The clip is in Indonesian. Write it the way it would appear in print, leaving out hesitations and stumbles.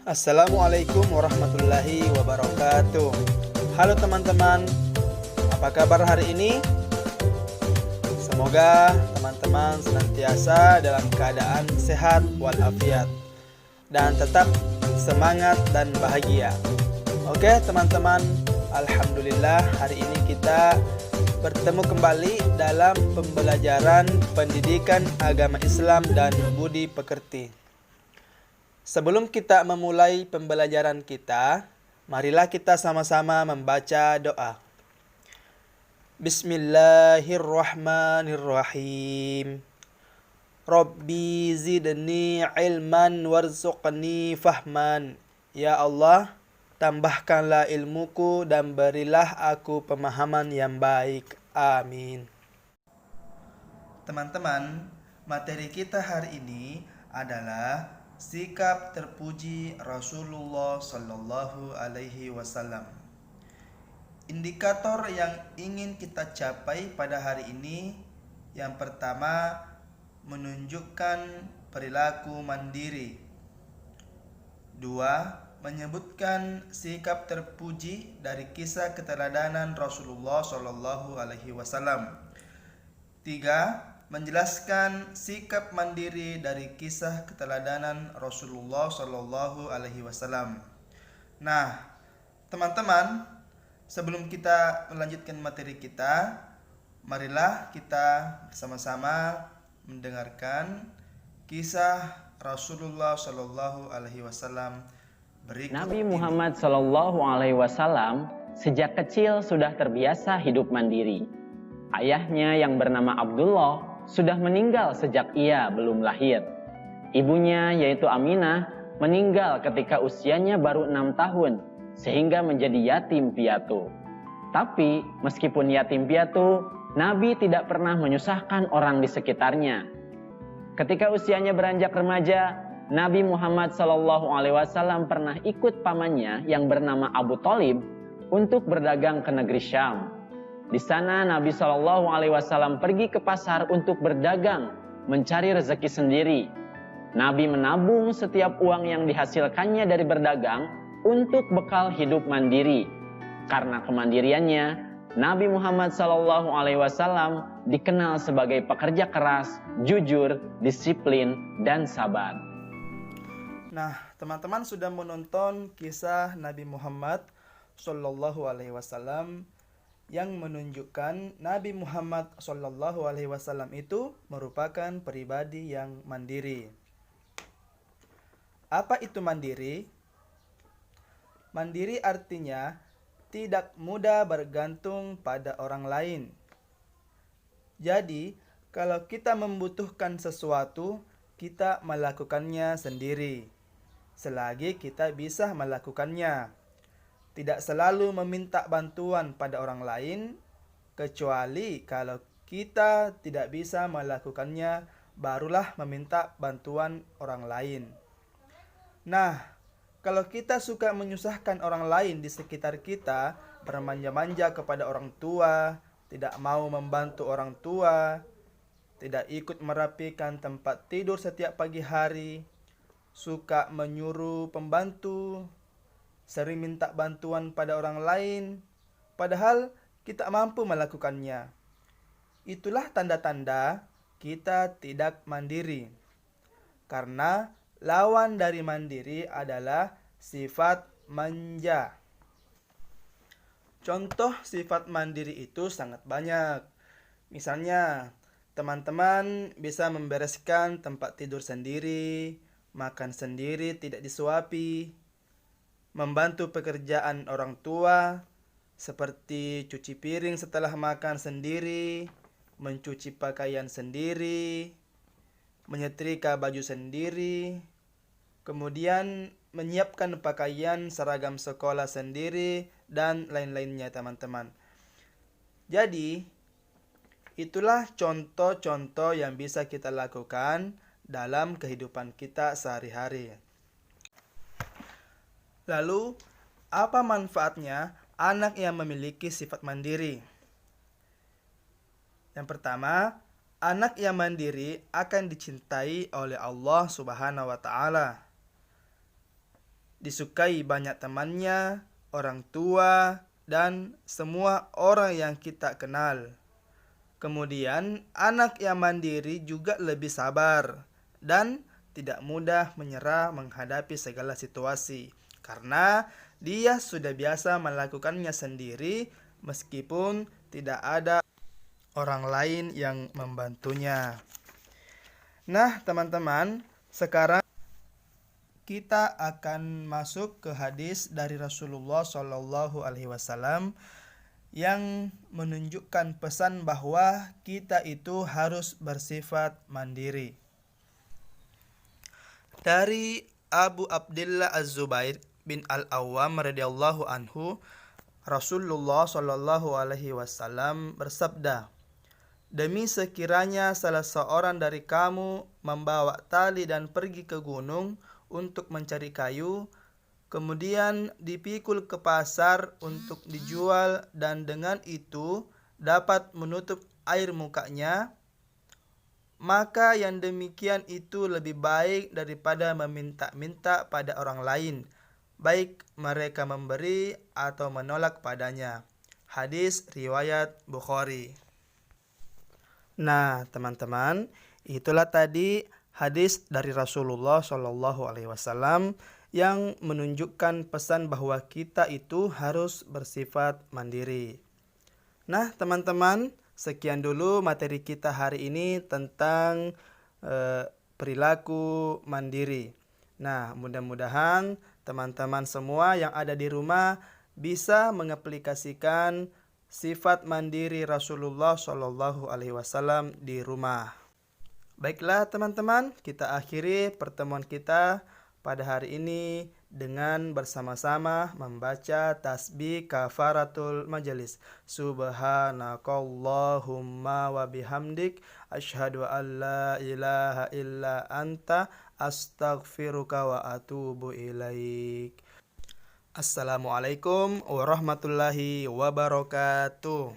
Assalamualaikum warahmatullahi wabarakatuh. Halo teman-teman, apa kabar hari ini? Semoga teman-teman senantiasa dalam keadaan sehat walafiat dan tetap semangat dan bahagia. Oke teman-teman, alhamdulillah hari ini kita bertemu kembali dalam pembelajaran pendidikan agama Islam dan budi pekerti. Sebelum kita memulai pembelajaran kita, marilah kita sama-sama membaca doa. Bismillahirrahmanirrahim. Rabbi zidni ilman warzuqni fahman. Ya Allah, tambahkanlah ilmuku dan berilah aku pemahaman yang baik. Amin. Teman-teman, materi kita hari ini adalah sikap terpuji Rasulullah Sallallahu Alaihi Wasallam. Indikator yang ingin kita capai pada hari ini, yang pertama, menunjukkan perilaku mandiri. Dua, menyebutkan sikap terpuji dari kisah keteladanan Rasulullah Sallallahu Alaihi Wasallam. Tiga, menjelaskan sikap mandiri dari kisah keteladanan Rasulullah Shallallahu Alaihi Wasallam. Nah, teman-teman, sebelum kita melanjutkan materi kita, marilah kita sama-sama mendengarkan kisah Rasulullah Shallallahu Alaihi Wasallam berikut. Nabi Muhammad Shallallahu Alaihi Wasallam sejak kecil sudah terbiasa hidup mandiri. Ayahnya yang bernama Abdullah sudah meninggal sejak ia belum lahir. Ibunya yaitu Aminah meninggal ketika usianya baru 6 tahun sehingga menjadi yatim piatu. Tapi meskipun yatim piatu, Nabi tidak pernah menyusahkan orang di sekitarnya. Ketika usianya beranjak remaja, Nabi Muhammad SAW pernah ikut pamannya yang bernama Abu Thalib untuk berdagang ke negeri Syam. Di sana Nabi SAW pergi ke pasar untuk berdagang, mencari rezeki sendiri. Nabi menabung setiap uang yang dihasilkannya dari berdagang untuk bekal hidup mandiri. Karena kemandiriannya, Nabi Muhammad SAW dikenal sebagai pekerja keras, jujur, disiplin, dan sabar. Nah, teman-teman sudah menonton kisah Nabi Muhammad SAW yang menunjukkan Nabi Muhammad SAW itu merupakan pribadi yang mandiri. Apa itu mandiri? Mandiri artinya tidak mudah bergantung pada orang lain. Jadi, kalau kita membutuhkan sesuatu, kita melakukannya sendiri, selagi kita bisa melakukannya. Tidak selalu meminta bantuan pada orang lain, kecuali kalau kita tidak bisa melakukannya, barulah meminta bantuan orang lain. Nah, kalau kita suka menyusahkan orang lain di sekitar kita, bermanja-manja kepada orang tua, tidak mau membantu orang tua, tidak ikut merapikan tempat tidur setiap pagi hari, suka menyuruh pembantu, sering minta bantuan pada orang lain, padahal kita mampu melakukannya. Itulah tanda-tanda kita tidak mandiri. Karena lawan dari mandiri adalah sifat manja. Contoh sifat mandiri itu sangat banyak. Misalnya, teman-teman bisa membereskan tempat tidur sendiri, makan sendiri tidak disuapi, membantu pekerjaan orang tua, seperti cuci piring setelah makan sendiri, mencuci pakaian sendiri, menyetrika baju sendiri, kemudian menyiapkan pakaian seragam sekolah sendiri, dan lain-lainnya teman-teman. Jadi, itulah contoh-contoh yang bisa kita lakukan dalam kehidupan kita sehari-hari. Lalu, apa manfaatnya anak yang memiliki sifat mandiri? Yang pertama, anak yang mandiri akan dicintai oleh Allah Subhanahu wa taala. disukai banyak temannya, orang tua, dan semua orang yang kita kenal. Kemudian, anak yang mandiri juga lebih sabar dan tidak mudah menyerah menghadapi segala situasi karena dia sudah biasa melakukannya sendiri meskipun tidak ada orang lain yang membantunya. Nah, teman-teman, sekarang kita akan masuk ke hadis dari Rasulullah Shallallahu Alaihi Wasallam yang menunjukkan pesan bahwa kita itu harus bersifat mandiri. Dari Abu Abdillah Az-Zubair bin Al-Awwam radhiyallahu anhu, Rasulullah Shallallahu Alaihi Wasallam bersabda, "Demi sekiranya salah seorang dari kamu membawa tali dan pergi ke gunung untuk mencari kayu, kemudian dipikul ke pasar untuk dijual dan dengan itu dapat menutup air mukanya, maka yang demikian itu lebih baik daripada meminta-minta pada orang lain, baik mereka memberi atau menolak padanya." Hadis riwayat Bukhari. Nah, teman-teman, itulah tadi hadis dari Rasulullah Shallallahu Alaihi Wasallam yang menunjukkan pesan bahwa kita itu harus bersifat mandiri. Nah, teman-teman, sekian dulu materi kita hari ini tentang perilaku mandiri. Nah, mudah-mudahan teman-teman semua yang ada di rumah bisa mengaplikasikan sifat mandiri Rasulullah Shallallahu Alaihi Wasallam di rumah. Baiklah teman-teman, kita akhiri pertemuan kita pada hari ini dengan bersama-sama membaca tasbih kafaratul majelis. Subhanakallahumma wa bihamdik asyhadu an la ilaha illa anta astaghfiruka wa atubu ilaik. Assalamualaikum warahmatullahi wabarakatuh.